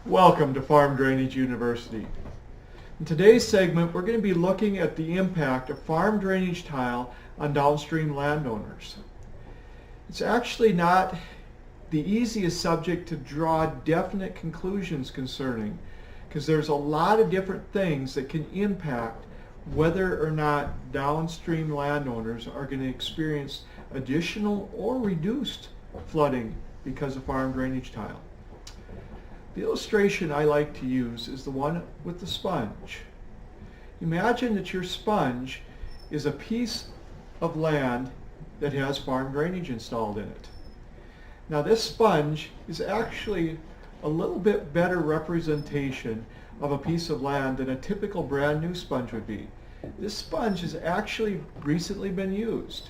Welcome to Farm Drainage University. In today's segment, we're going to be looking at the impact of farm drainage tile on downstream landowners. It's actually not the easiest subject to draw definite conclusions concerning, because there's a lot of different things that can impact whether or not downstream landowners are going to experience additional or reduced flooding because of farm drainage tile. The illustration I like to use is the one with the sponge. Imagine that your sponge is a piece of land that has farm drainage installed in it. Now this sponge is actually a little bit better representation of a piece of land than a typical brand new sponge would be. This sponge has actually recently been used.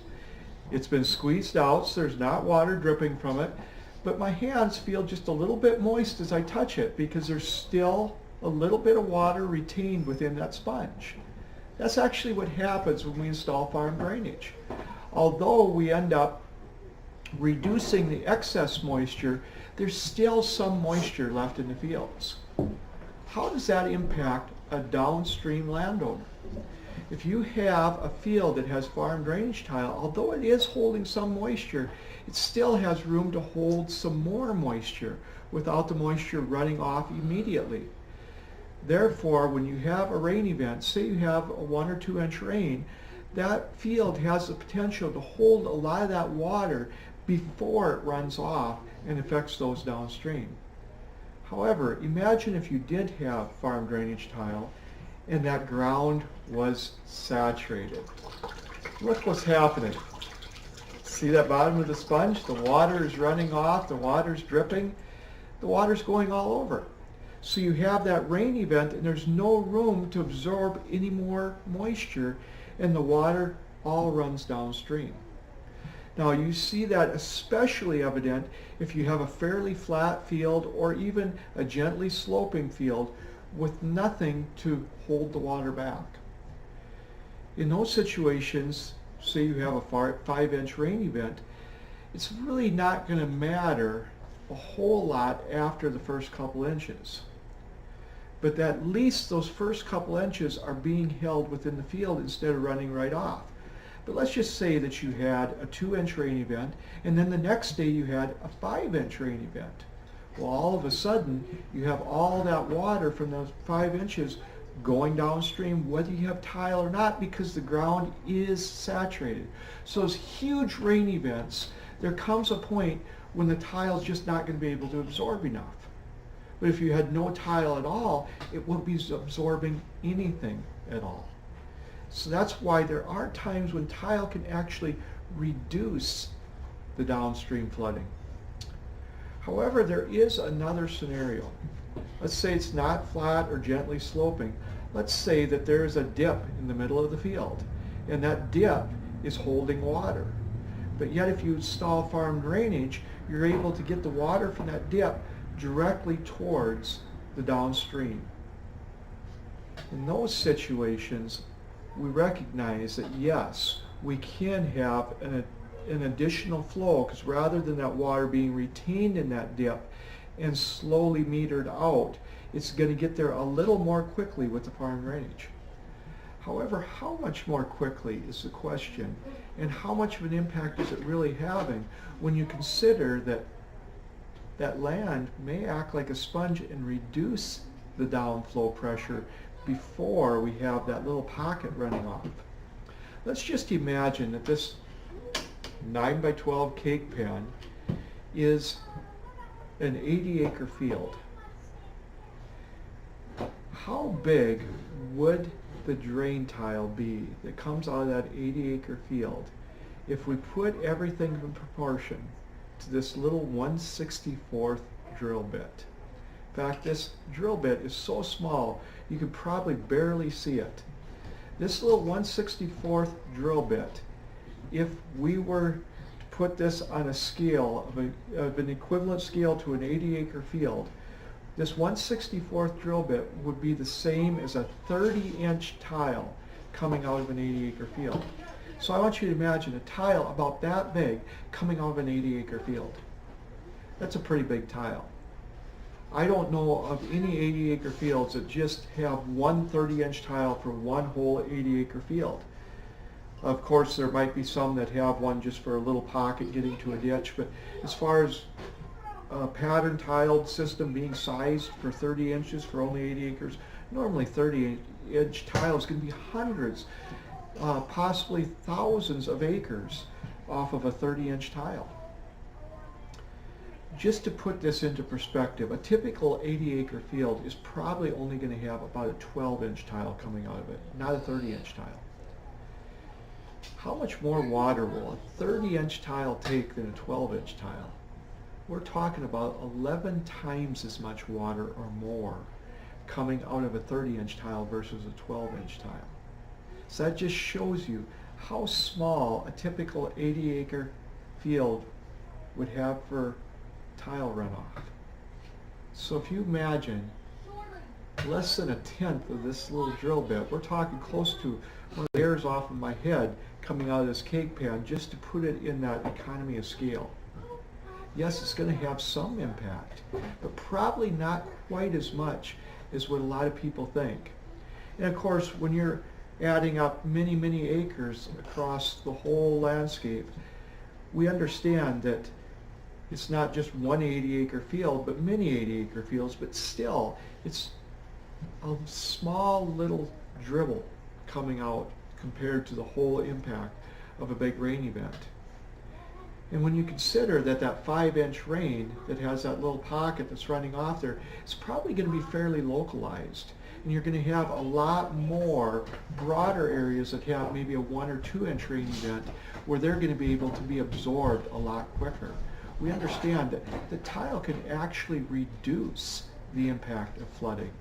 It's been squeezed out so there's not water dripping from it, but my hands feel just a little bit moist as I touch it because there's still a little bit of water retained within that sponge. That's actually what happens when we install farm drainage. Although we end up reducing the excess moisture, there's still some moisture left in the fields. How does that impact a downstream landowner? If you have a field that has farm drainage tile, although it is holding some moisture, it still has room to hold some more moisture without the moisture running off immediately. Therefore, when you have a rain event, say you have a 1 or 2 inch rain, that field has the potential to hold a lot of that water before it runs off and affects those downstream. However, imagine if you did have farm drainage tile and that ground was saturated. Look what's happening. See that bottom of the sponge? The water is running off, the water's dripping, the water's going all over. So you have that rain event and there's no room to absorb any more moisture and the water all runs downstream. Now you see that especially evident if you have a fairly flat field or even a gently sloping field with nothing to hold the water back. In those situations, say you have a 5 inch rain event, it's really not going to matter a whole lot after the first couple inches. But at least those first couple inches are being held within the field instead of running right off. But let's just say that you had a 2 inch rain event and then the next day you had a 5 inch rain event. Well, all of a sudden you have all that water from those 5 inches going downstream whether you have tile or not because the ground is saturated. So those huge rain events, there comes a point when the tile is just not going to be able to absorb enough. But if you had no tile at all, it won't be absorbing anything at all. So that's why there are times when tile can actually reduce the downstream flooding. However, there is another scenario. Let's say it's not flat or gently sloping. Let's say that there is a dip in the middle of the field, and that dip is holding water. But yet if you install farm drainage, you're able to get the water from that dip directly towards the downstream. In those situations, we recognize that yes, we can have an additional flow, because rather than that water being retained in that dip and slowly metered out, it's going to get there a little more quickly with the farm drainage. However, how much more quickly is the question, and how much of an impact is it really having when you consider that that land may act like a sponge and reduce the downflow pressure before we have that little pocket running off. Let's just imagine that this 9 by 12 cake pan is an 80-acre field. How big would the drain tile be that comes out of that 80-acre field if we put everything in proportion to this little 1/64th drill bit? In fact, this drill bit is so small you could probably barely see it. This little 1/64th drill bit, if we were to put this on a scale of an equivalent scale to an 80-acre field, this 1/64th drill bit would be the same as a 30-inch tile coming out of an 80-acre field. So I want you to imagine a tile about that big coming out of an 80-acre field. That's a pretty big tile. I don't know of any 80-acre fields that just have one 30-inch tile for one whole 80-acre field. Of course, there might be some that have one just for a little pocket getting to a ditch, but as far as a pattern tiled system being sized for 30 inches for only 80 acres, normally 30-inch tiles can be hundreds, possibly thousands of acres off of a 30-inch tile. Just to put this into perspective, a typical 80-acre field is probably only going to have about a 12-inch tile coming out of it, not a 30-inch tile. How much more water will a 30-inch tile take than a 12-inch tile? We're talking about 11 times as much water or more coming out of a 30-inch tile versus a 12-inch tile. So that just shows you how small a typical 80-acre field would have for tile runoff. So if you imagine less than a tenth of this little drill bit, we're talking close to one of the hairs off of my head coming out of this cake pan, just to put it in that economy of scale. Yes, it's going to have some impact, but probably not quite as much as what a lot of people think. And of course, when you're adding up many, many acres across the whole landscape, we understand that it's not just one 80-acre field, but many 80-acre fields, but still, it's a small little dribble coming out compared to the whole impact of a big rain event. And when you consider that that 5-inch rain that has that little pocket that's running off there, it's probably going to be fairly localized. And you're going to have a lot more broader areas that have maybe a 1 or 2-inch rain event where they're going to be able to be absorbed a lot quicker. We understand that the tile can actually reduce the impact of flooding.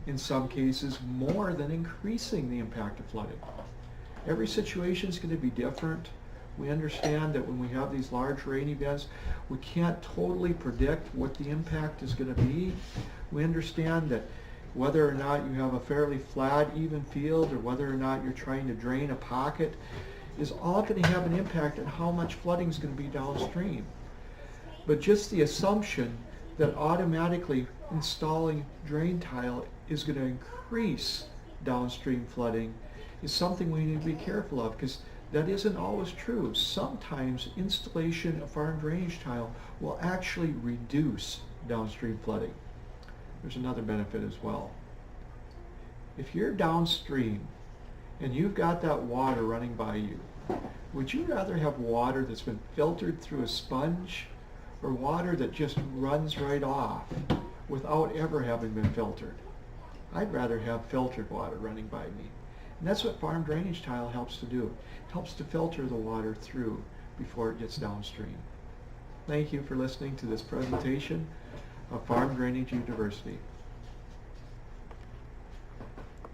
In some cases, more than increasing the impact of flooding. Every situation is going to be different. We understand that when we have these large rain events, we can't totally predict what the impact is going to be. We understand that whether or not you have a fairly flat, even field, or whether or not you're trying to drain a pocket, is all going to have an impact on how much flooding is going to be downstream. But just the assumption that automatically installing drain tile is going to increase downstream flooding is something we need to be careful of, because that isn't always true. Sometimes installation of farm drainage tile will actually reduce downstream flooding. There's another benefit as well. If you're downstream and you've got that water running by you, would you rather have water that's been filtered through a sponge, or water that just runs right off without ever having been filtered? I'd rather have filtered water running by me. And that's what farm drainage tile helps to do. It helps to filter the water through before it gets downstream. Thank you for listening to this presentation of Farm Drainage University.